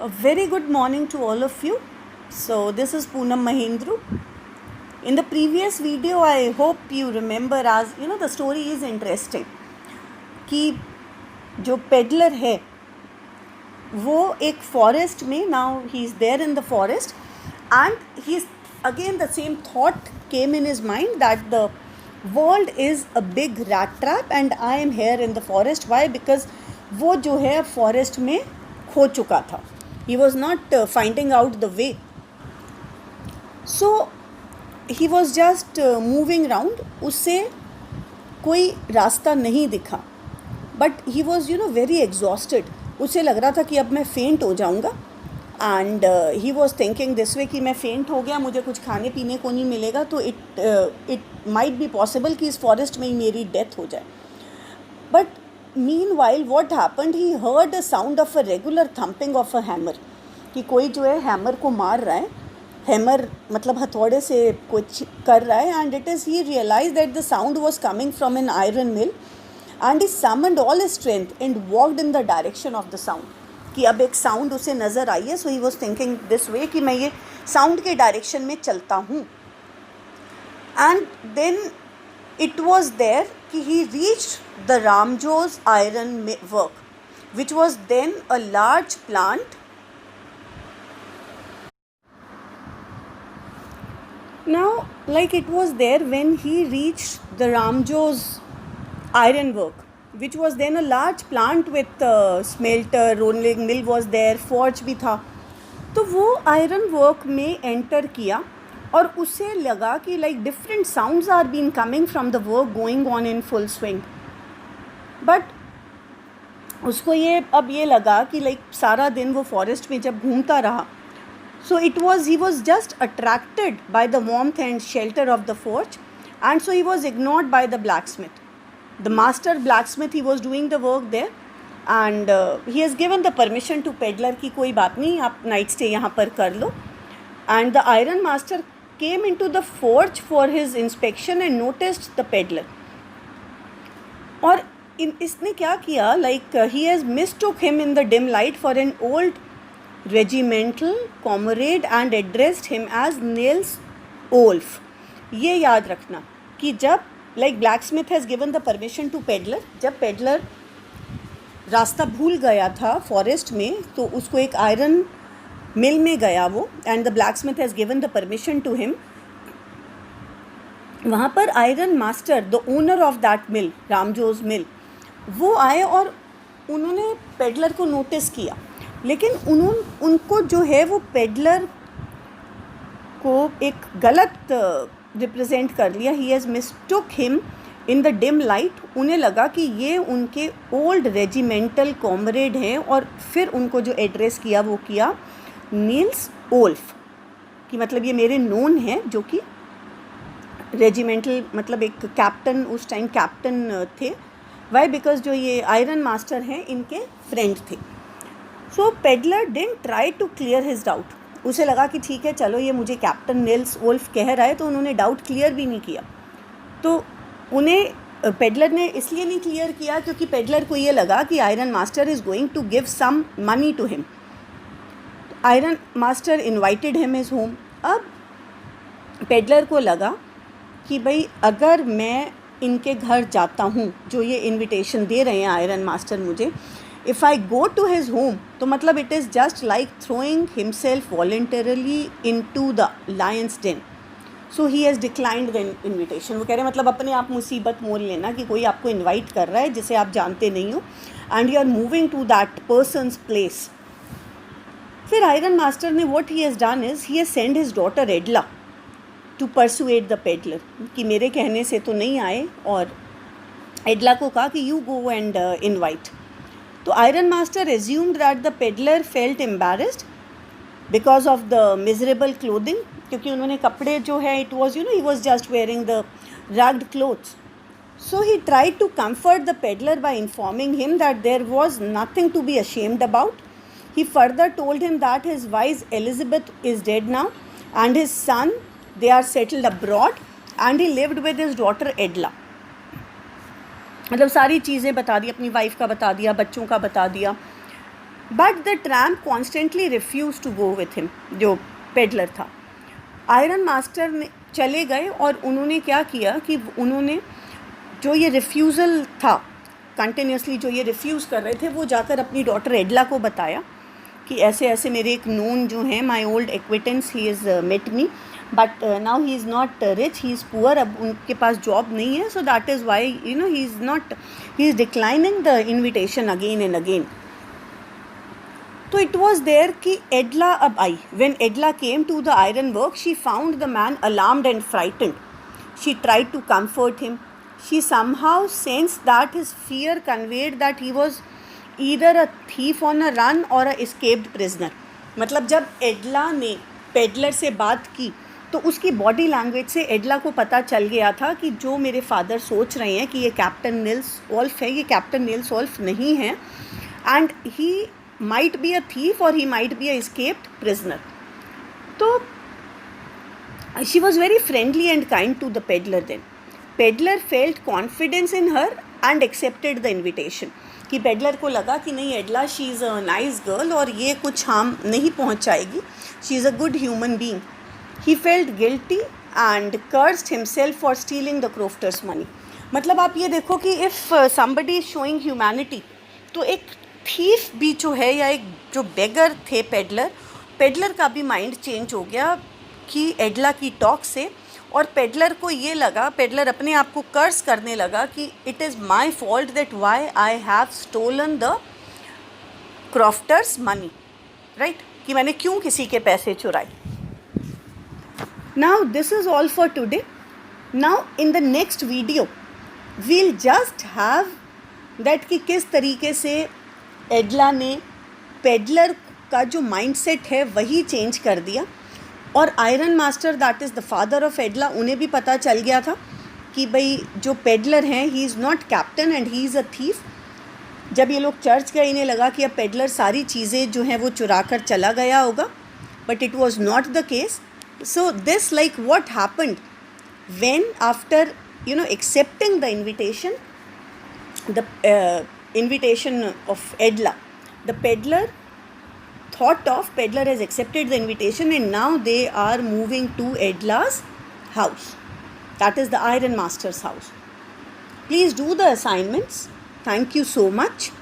A very good morning to all of you. So this is Poonam Mahindru. In the previous video, I hope you remember, as you know, the story is interesting कि जो peddler है वो एक forest में, now he is there in the forest and he is again, the same thought came in his mind that the world is a big rat trap and I am here in the forest. Why? Because वो जो है forest में खो चुका था. He was not finding out the way. So he was just moving around. उससे कोई रास्ता नहीं दिखा. But he was very exhausted. उसे लग रहा था कि अब मैं faint हो जाऊँगा. And he was thinking this way कि मैं faint हो गया, मुझे कुछ खाने पीने को नहीं मिलेगा, तो it might be possible कि इस forest में ही मेरी death हो जाए. But meanwhile what happened, he heard a sound of a regular thumping of a hammer, कि कोई जो है हैमर को मार रहा है, हैमर मतलब हथौड़े से कुछ कर रहा है. And it is he realized that the sound was coming from an iron mill and he summoned all his strength and walked in the direction of the sound. कि अब एक साउंड उसे नज़र आई है. So he was thinking this way कि मैं ये sound के डायरेक्शन में चलता हूँ. And then it was there कि he reached the Ramjo's iron work, which was then a large plant. Now, like it was there when he reached the Ramjo's iron work, which was then a large plant with smelter, rolling mill was there, forge भी था. तो वो iron work में enter किया और उसे लगा कि like different sounds are being coming from the work going on in full swing. But उसको ये लगा कि like सारा दिन वो forest में जब घूमता रहा, so he was just attracted by the warmth and shelter of the forge, and so he was ignored by the blacksmith. The master blacksmith, he was doing the work there, and he has given the permission to peddler कि कोई बात नहीं, आप night stay यहाँ पर कर लो. And the iron master came into the forge for his inspection and noticed the peddler. और इसने क्या किया, like he has mistook him in the dim light for an old regimental comrade and addressed him as Niels Olf. ये याद रखना कि जब like blacksmith has given the permission to peddler, जब peddler रास्ता भूल गया था forest में, तो उसको एक iron mill में गया वो, and the blacksmith has given the permission to him. वहाँ पर iron master, the owner of that mill, रामजोस mill, वो आए और उन्होंने peddler को notice किया. लेकिन उनको जो है वो पेडलर को एक गलत रिप्रेजेंट कर लिया. He has mistook him in the dim light. उन्हें लगा कि ये उनके ओल्ड रेजिमेंटल कॉमरेड हैं और फिर उनको जो एड्रेस किया वो किया नील्स ओल्फ, कि मतलब ये मेरे नोन हैं, जो कि रेजिमेंटल मतलब एक कैप्टन, उस टाइम कैप्टन थे. वाई? बिकॉज जो ये आयरन मास्टर हैं इनके फ्रेंड थे. So peddler didn't try to clear his doubt. उसे लगा कि ठीक है, चलो ये मुझे कैप्टन नील्स वुल्फ कह रहा है, तो उन्होंने डाउट क्लियर भी नहीं किया. तो उन्हें पेडलर ने इसलिए नहीं क्लियर किया क्योंकि पेडलर को ये लगा कि iron master is going to give some money to him. Iron master invited him his home. अब पेडलर को लगा कि भाई अगर मैं इनके घर जाता हूँ, जो ये इन्विटेशन दे रहे हैं आयरन मास्टर मुझे, if I go to his home, तो मतलब it is just like throwing himself voluntarily into the lion's den. So he has declined the invitation. वो कह रहे हैं मतलब अपने आप मुसीबत मोल लेना कि कोई आपको इनवाइट कर रहा है जिसे आप जानते नहीं हो, and you are moving to that person's place. फिर आयरन मास्टर ने what he has done is he has sent his daughter Edla to persuade the peddler कि मेरे कहने से तो नहीं आए, और एडला को कहा कि you go and invite. तो iron master assumed that the peddler felt embarrassed because of the miserable clothing, क्योंकि उन्होंने कपड़े जो है it was he was just wearing the ragged clothes. So he tried to comfort the peddler by informing him that there was nothing to be ashamed about. He further told him that his wife Elizabeth is dead now and his son, they are settled abroad, and he lived with his daughter Edla. मतलब सारी चीज़ें बता दी, अपनी wife का बता दिया, बच्चों का बता दिया. But the tramp constantly refuse to go with him, जो पेडलर था। आयरन मास्टर ने चले गए और उन्होंने क्या किया कि उन्होंने जो ये रिफ्यूज़ल था, कंटिन्यूसली जो ये रिफ्यूज़ कर रहे थे, वो जाकर अपनी डॉटर एडला को बताया कि ऐसे ऐसे मेरे एक नोन जो हैं, my old acquaintance, he is met me but now he is not rich, he is poor, अब उनके पास जॉब नहीं है, so that is why he is declining the invitation again and again. तो इट वॉज देयर कि Edla अब आई। When Edla came to the iron work, she found the man alarmed and frightened. She tried to comfort him. She somehow sensed that his fear conveyed that he was either a thief on a run or a escaped prisoner. मतलब जब एडला ने peddler से बात की तो उसकी body language से एडला को पता चल गया था कि जो मेरे फादर सोच रहे हैं कि ये कैप्टन निल्स वोल्फ है, ये कैप्टन निल्स वोल्फ नहीं है, and he might be a thief और he might be a escaped prisoner. तो she was very friendly and kind to the peddler then. Peddler felt confidence in her and accepted the invitation, कि peddler को लगा कि नहीं, Edla she is a nice girl और ये कुछ harm नहीं पहुंचाएगी, she is a good human being. He felt guilty and cursed himself for stealing the क्रोफ्टर्स money. मतलब आप ये देखो कि if somebody is showing humanity, तो एक थीफ भी जो है, या एक जो बेगर थे पेडलर का भी माइंड चेंज हो गया कि एडला की टॉक से, और पेडलर को ये लगा, पेडलर अपने आप को कर्स करने लगा कि it is my fault that why I have stolen the crofter's money, right, कि मैंने क्यों किसी के पैसे चुराए। Now this is all for today. Now in the next video we'll just have that कि किस तरीके से एडला ने पेडलर का जो माइंडसेट है वही चेंज कर दिया, और iron master that is the father of Edla, उन्हें भी पता चल गया था कि भाई जो पेडलर हैं, ही is not captain and he is a thief. जब ये लोग चर्च गए, इन्हें लगा कि अब पेडलर सारी चीज़ें जो हैं वो चुरा कर चला गया होगा, but it was not the case. So this like what happened when after accepting the invitation, the invitation of Edla, the peddler has accepted the invitation, and now they are moving to Edla's house, that is the Iron Master's house. Please do the assignments. Thank you so much.